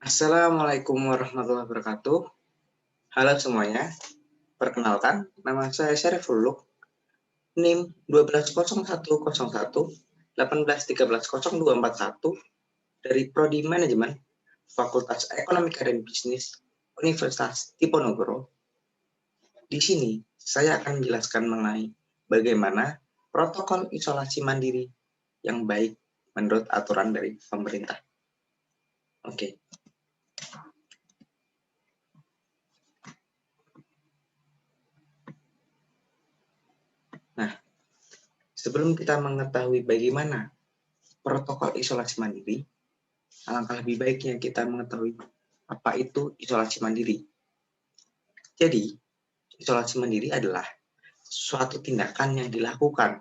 Assalamualaikum warahmatullahi wabarakatuh. Halo semuanya, perkenalkan nama saya Syariful Uluk, NIM 120101 dari Prodi Manajemen Fakultas Ekonomika dan Bisnis Universitas Diponegoro. Di sini saya akan menjelaskan mengenai bagaimana protokol isolasi mandiri yang baik menurut aturan dari pemerintah. Oke. Nah, sebelum kita mengetahui bagaimana protokol isolasi mandiri, alangkah lebih baiknya kita mengetahui apa itu isolasi mandiri. Jadi, isolasi mandiri adalah suatu tindakan yang dilakukan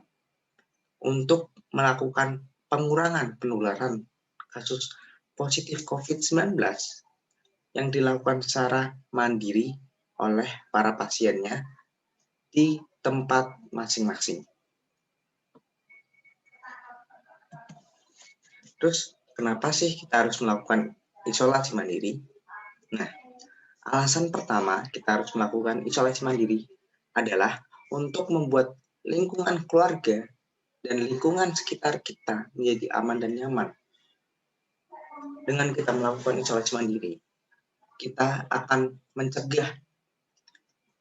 untuk melakukan pengurangan penularan kasus positif COVID-19 yang dilakukan secara mandiri oleh para pasiennya di tempat masing-masing. Terus, kenapa sih kita harus melakukan isolasi mandiri? Nah, alasan pertama kita harus melakukan isolasi mandiri adalah untuk membuat lingkungan keluarga dan lingkungan sekitar kita menjadi aman dan nyaman. Dengan kita melakukan isolasi mandiri, kita akan mencegah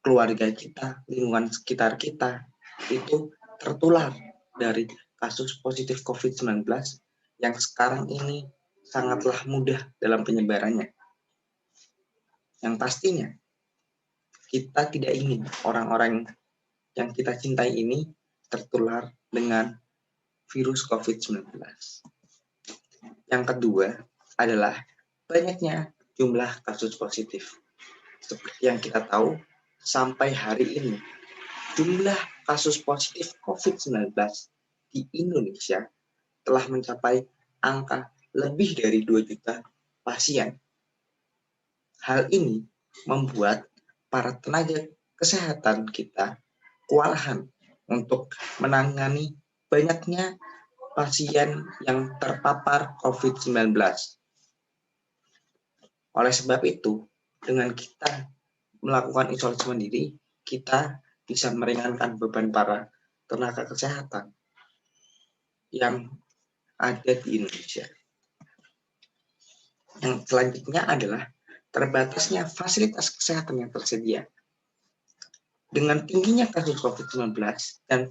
keluarga kita, lingkungan sekitar kita itu tertular dari kasus positif COVID-19 yang sekarang ini sangatlah mudah dalam penyebarannya. Yang pastinya, kita tidak ingin orang-orang yang kita cintai ini tertular dengan virus COVID-19. Yang kedua adalah banyaknya jumlah kasus positif. Seperti yang kita tahu, sampai hari ini jumlah kasus positif COVID-19 di Indonesia telah mencapai angka lebih dari 2 juta pasien. Hal ini membuat para tenaga kesehatan kita kewalahan untuk menangani banyaknya pasien yang terpapar COVID-19. Oleh sebab itu, dengan kita melakukan isolasi mandiri, kita bisa meringankan beban para tenaga kesehatan yang ada di Indonesia. Yang selanjutnya adalah terbatasnya fasilitas kesehatan yang tersedia. Dengan tingginya kasus COVID-19 dan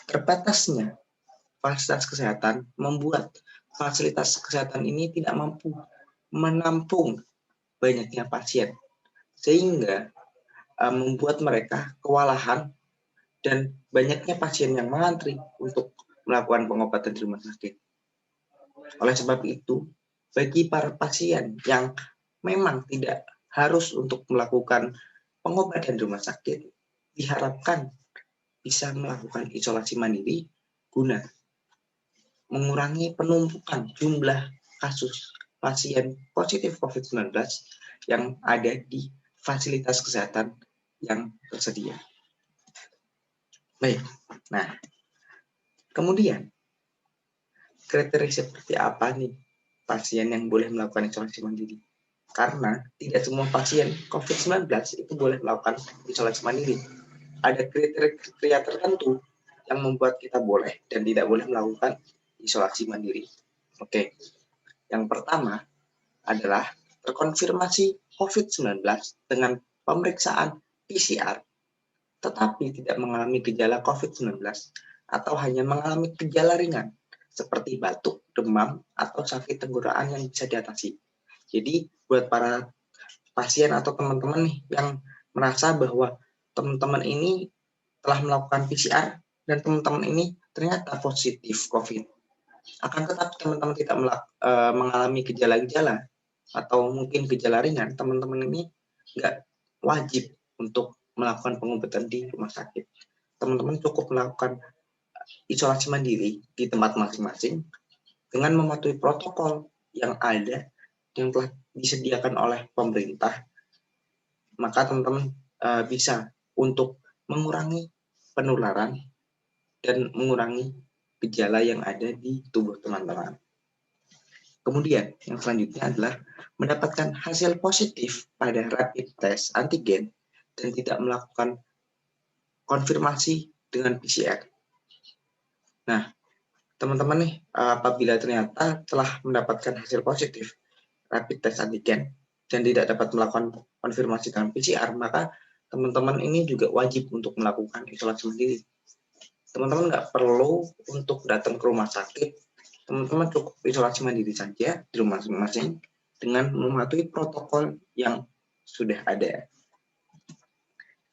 terbatasnya fasilitas kesehatan membuat fasilitas kesehatan ini tidak mampu menampung banyaknya pasien, sehingga membuat mereka kewalahan dan banyaknya pasien yang mengantri untuk melakukan pengobatan di rumah sakit. Oleh sebab itu, bagi para pasien yang memang tidak harus untuk melakukan pengobatan di rumah sakit, diharapkan bisa melakukan isolasi mandiri guna mengurangi penumpukan jumlah kasus pasien positif COVID-19 yang ada di fasilitas kesehatan yang tersedia. Baik, nah kemudian kriteria seperti apa nih pasien yang boleh melakukan isolasi mandiri? Karena tidak semua pasien COVID-19 itu boleh melakukan isolasi mandiri. Ada kriteria tertentu yang membuat kita boleh dan tidak boleh melakukan isolasi mandiri. Oke, yang pertama adalah terkonfirmasi COVID-19 dengan pemeriksaan PCR, tetapi tidak mengalami gejala COVID-19 atau hanya mengalami gejala ringan seperti batuk, demam, atau sakit tenggorokan yang bisa diatasi. Jadi buat para pasien atau teman-teman nih yang merasa bahwa teman-teman ini telah melakukan PCR dan teman-teman ini ternyata positif COVID, akan tetapi teman-teman tidak mengalami gejala-gejala atau mungkin gejala ringan, teman-teman ini nggak wajib untuk melakukan pengobatan di rumah sakit. Teman-teman cukup melakukan isolasi mandiri di tempat masing-masing dengan mematuhi protokol yang ada yang telah disediakan oleh pemerintah. Maka teman-teman bisa untuk mengurangi penularan dan mengurangi gejala yang ada di tubuh teman-teman. Kemudian yang selanjutnya adalah mendapatkan hasil positif pada rapid test antigen dan tidak melakukan konfirmasi dengan PCR. Nah, teman-teman nih, apabila ternyata telah mendapatkan hasil positif rapid test antigen dan tidak dapat melakukan konfirmasi dengan PCR, maka teman-teman ini juga wajib untuk melakukan isolasi mandiri. Teman-teman nggak perlu untuk datang ke rumah sakit, teman-teman cukup isolasi mandiri saja di rumah masing-masing dengan mematuhi protokol yang sudah ada.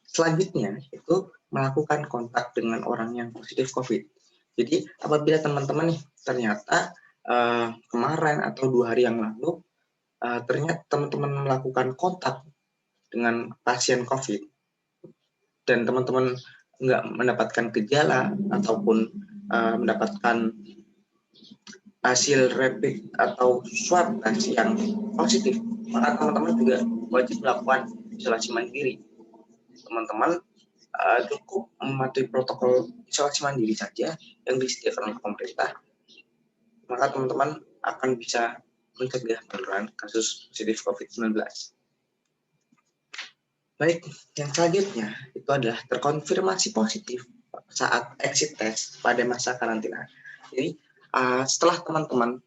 Selanjutnya itu melakukan kontak dengan orang yang positif COVID. Jadi apabila teman-teman nih ternyata kemarin atau 2 hari yang lalu ternyata teman-teman melakukan kontak dengan pasien COVID dan teman-teman nggak mendapatkan gejala ataupun mendapatkan hasil rapid atau swab tes yang positif, maka teman-teman juga wajib melakukan isolasi mandiri. Teman-teman cukup mematuhi protokol isolasi mandiri saja yang disediakan oleh pemerintah, maka teman-teman akan bisa mencegah penularan kasus positif COVID-19. Baik, yang selanjutnya itu adalah terkonfirmasi positif saat exit test pada masa karantina. Jadi setelah teman-teman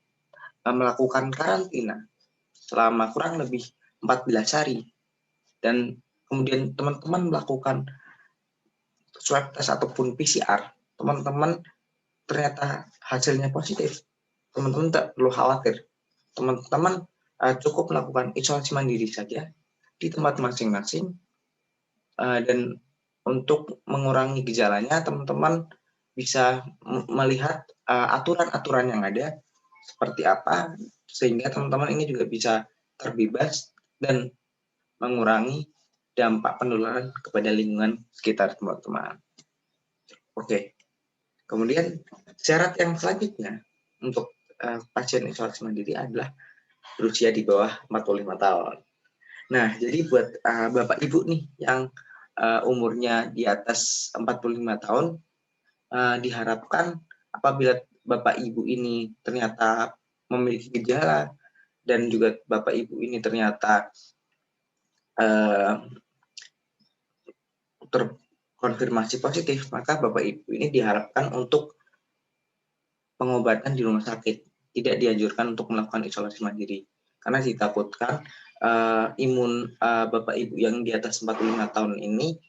melakukan karantina selama kurang lebih 14 hari dan kemudian teman-teman melakukan swab test ataupun PCR, teman-teman ternyata hasilnya positif, teman-teman tak perlu khawatir. Teman-teman cukup melakukan isolasi mandiri saja di tempat masing-masing, dan untuk mengurangi gejalanya, teman-teman bisa melihat aturan-aturan yang ada seperti apa, sehingga teman-teman ini juga bisa terbebas dan mengurangi dampak penularan kepada lingkungan sekitar teman-teman. Oke, kemudian syarat yang selanjutnya untuk pasien isolasi mandiri adalah berusia di bawah 45 tahun. Nah, jadi buat Bapak Ibu nih yang umurnya di atas 45 tahun, diharapkan apabila Bapak Ibu ini ternyata memiliki gejala dan juga Bapak Ibu ini ternyata terkonfirmasi positif, maka Bapak Ibu ini diharapkan untuk pengobatan di rumah sakit, tidak dianjurkan untuk melakukan isolasi mandiri, karena ditakutkan imun Bapak Ibu yang di atas 45 tahun ini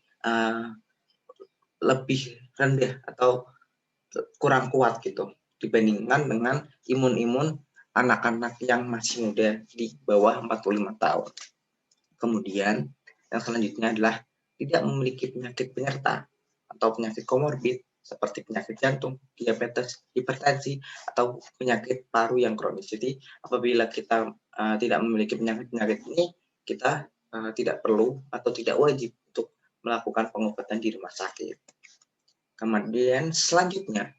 lebih rendah atau kurang kuat gitu dibandingkan dengan imun-imun anak-anak yang masih muda di bawah 45 tahun. Kemudian yang selanjutnya adalah tidak memiliki penyakit penyerta atau penyakit komorbid seperti penyakit jantung, diabetes, hipertensi, atau penyakit paru yang kronis. Jadi apabila kita tidak memiliki penyakit-penyakit ini, kita tidak perlu atau tidak wajib untuk melakukan pengobatan di rumah sakit. Kemudian selanjutnya,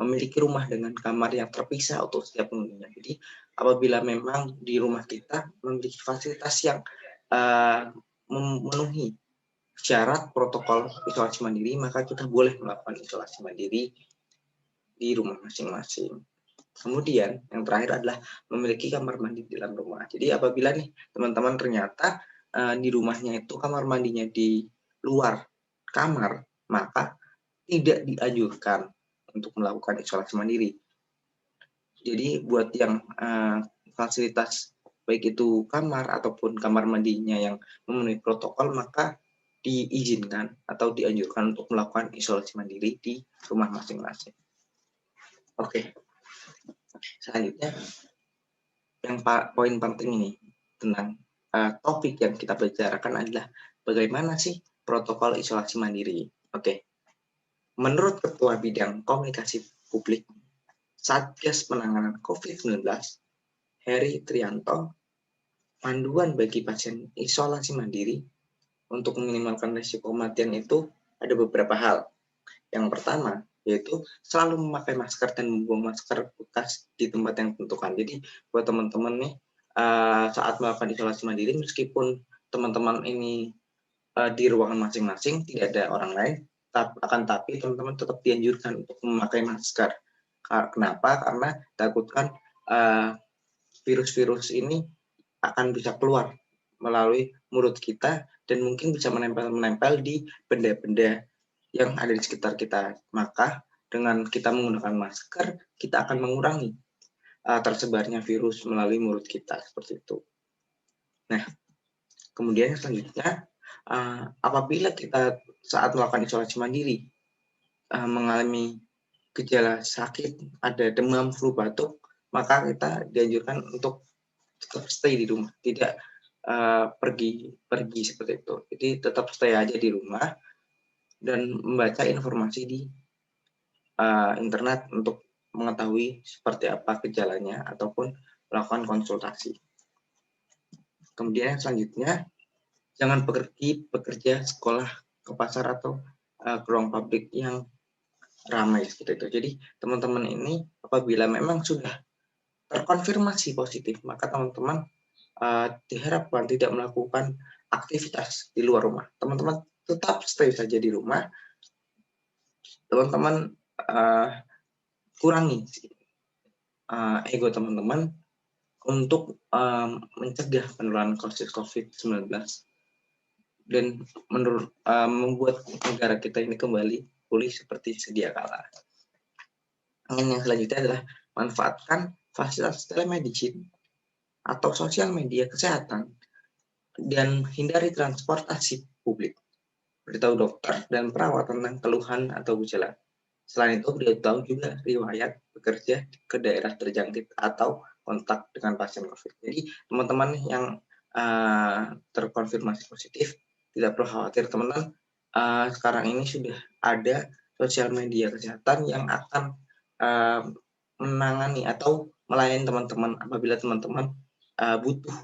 memiliki rumah dengan kamar yang terpisah untuk setiap penghuninya. Jadi apabila memang di rumah kita memiliki fasilitas yang memenuhi syarat protokol isolasi mandiri, maka kita boleh melakukan isolasi mandiri di rumah masing-masing. Kemudian yang terakhir adalah memiliki kamar mandi di dalam rumah. Jadi apabila nih teman-teman ternyata di rumahnya itu kamar mandinya di luar kamar, maka tidak dianjurkan untuk melakukan isolasi mandiri. Jadi buat yang fasilitas baik itu kamar ataupun kamar mandinya yang memenuhi protokol, maka diizinkan atau dianjurkan untuk melakukan isolasi mandiri di rumah masing-masing. Oke, selanjutnya yang poin penting ini tentang topik yang kita bicarakan adalah bagaimana sih protokol isolasi mandiri. Oke, menurut Ketua Bidang Komunikasi Publik Satgas Penanganan COVID-19, Heri Trianto, panduan bagi pasien isolasi mandiri untuk meminimalkan risiko kematian itu ada beberapa hal. Yang pertama, yaitu selalu memakai masker dan membuang masker bekas di tempat yang ditentukan. Jadi buat teman-teman nih, saat melakukan isolasi mandiri, meskipun teman-teman ini di ruangan masing-masing, tidak ada orang lain, akan tapi teman-teman tetap dianjurkan untuk memakai masker. Kenapa? Karena takutkan virus-virus ini akan bisa keluar melalui mulut kita dan mungkin bisa menempel di benda-benda yang ada di sekitar kita. Maka dengan kita menggunakan masker, kita akan mengurangi tersebarnya virus melalui mulut kita, seperti itu. Nah, kemudian selanjutnya, apabila kita saat melakukan isolasi mandiri mengalami gejala sakit, ada demam, flu, batuk, maka kita dianjurkan untuk tetap stay di rumah, tidak pergi seperti itu. Jadi tetap stay aja di rumah dan membaca informasi di internet untuk mengetahui seperti apa gejalanya ataupun melakukan konsultasi. Kemudian selanjutnya, jangan pergi bekerja, sekolah, ke pasar atau ke ruang publik yang ramai seperti itu. Jadi teman-teman ini apabila memang sudah terkonfirmasi positif, maka teman-teman diharapkan tidak melakukan aktivitas di luar rumah. Teman-teman tetap stay saja di rumah. Teman-teman kurangi ego teman-teman untuk mencegah penularan kasus COVID-19 dan membuat negara kita ini kembali pulih seperti sedia kala. Yang selanjutnya adalah manfaatkan fasilitas telemedicine atau sosial media kesehatan dan hindari transportasi publik. Beritahu dokter dan perawat tentang keluhan atau gejala. Selain itu, beritahu juga riwayat bekerja ke daerah terjangkit atau kontak dengan pasien COVID. Jadi, teman-teman yang terkonfirmasi positif, tidak perlu khawatir, teman-teman. Sekarang ini sudah ada sosial media kesehatan yang akan menangani atau melayani teman-teman apabila teman-teman butuh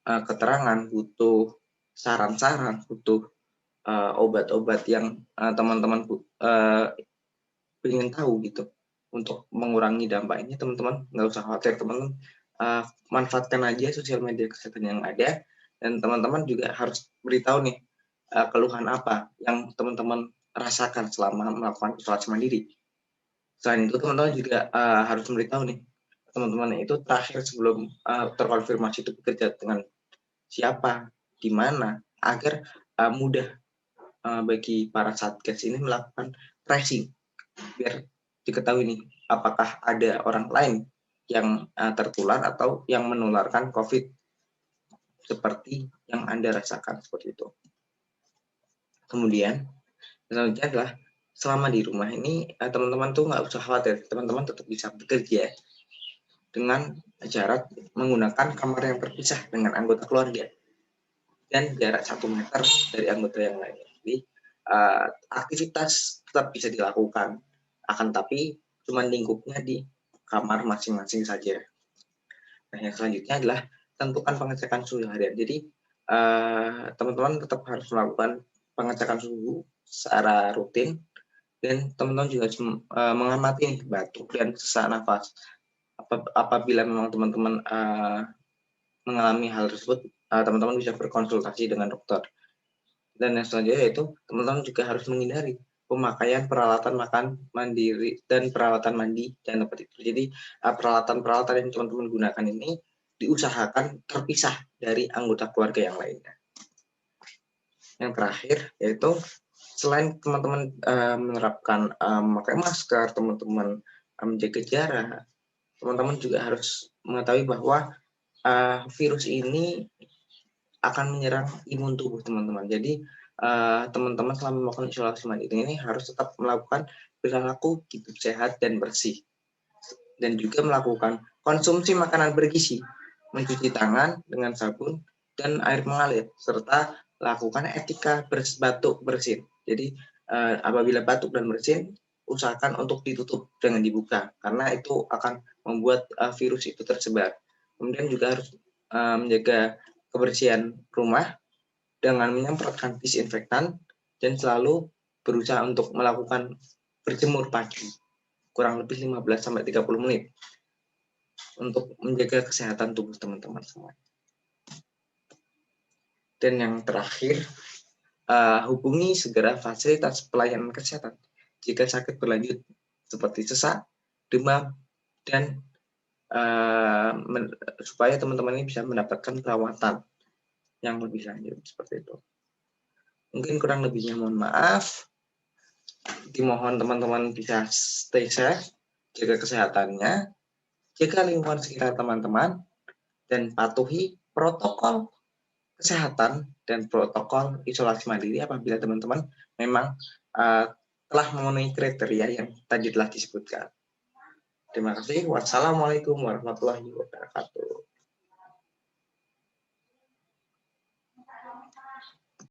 keterangan, butuh saran-saran, butuh obat-obat yang teman-teman ingin tahu gitu untuk mengurangi dampaknya. Teman-teman nggak usah khawatir, teman-teman manfaatkan aja sosial media kesehatan yang ada, dan teman-teman juga harus beritahu nih keluhan apa yang teman-teman rasakan selama melakukan isolasi mandiri. Selain itu, teman-teman juga harus memberitahu nih teman-teman itu terakhir sebelum terkonfirmasi itu bekerja dengan siapa, di mana, agar mudah bagi para satgas ini melakukan tracing biar diketahui nih apakah ada orang lain yang tertular atau yang menularkan COVID seperti yang Anda rasakan, seperti itu. Kemudian selanjutnya adalah selama di rumah ini teman-teman tuh nggak usah khawatir, teman-teman tetap bisa bekerja dengan syarat menggunakan kamar yang terpisah dengan anggota keluarga dan jarak 1 meter dari anggota yang lainnya. Jadi aktivitas tetap bisa dilakukan, akan tapi cuma lingkupnya di kamar masing-masing saja. Nah, yang selanjutnya adalah tentukan pengecekan suhu harian. Jadi teman-teman tetap harus melakukan pengecekan suhu secara rutin, dan teman-teman juga harus mengamati batuk dan sesak nafas. Apabila memang teman-teman mengalami hal tersebut, teman-teman bisa berkonsultasi dengan dokter. Dan yang selanjutnya yaitu teman-teman juga harus menghindari pemakaian peralatan makan mandiri dan peralatan mandi dan tempat tidur. Jadi peralatan-peralatan yang teman-teman gunakan ini diusahakan terpisah dari anggota keluarga yang lainnya. Yang terakhir yaitu selain teman-teman menerapkan memakai masker, teman-teman menjaga jarak, teman-teman juga harus mengetahui bahwa virus ini akan menyerang imun tubuh teman-teman. Jadi teman-teman selama melakukan isolasi mandiri ini harus tetap melakukan perilaku hidup sehat dan bersih, dan juga melakukan konsumsi makanan bergizi, mencuci tangan dengan sabun dan air mengalir, serta lakukan etika batuk bersin. Jadi apabila batuk dan bersin, usahakan untuk ditutup, jangan dibuka, karena itu akan membuat virus itu tersebar. Kemudian juga harus menjaga kebersihan rumah dengan menyemprotkan disinfektan dan selalu berusaha untuk melakukan berjemur pagi kurang lebih 15-30 menit untuk menjaga kesehatan tubuh teman-teman semua. Dan yang terakhir, hubungi segera fasilitas pelayanan kesehatan jika sakit berlanjut seperti sesak, demam, dan supaya teman-teman ini bisa mendapatkan perawatan yang lebih lanjut seperti itu. Mungkin kurang lebihnya mohon maaf. Dimohon teman-teman bisa stay safe, jaga kesehatannya, jaga lingkungan sekitar teman-teman, dan patuhi protokol kesehatan dan protokol isolasi mandiri apabila teman-teman memang telah memenuhi kriteria yang tadi telah disebutkan. Terima kasih. Wassalamualaikum warahmatullahi wabarakatuh.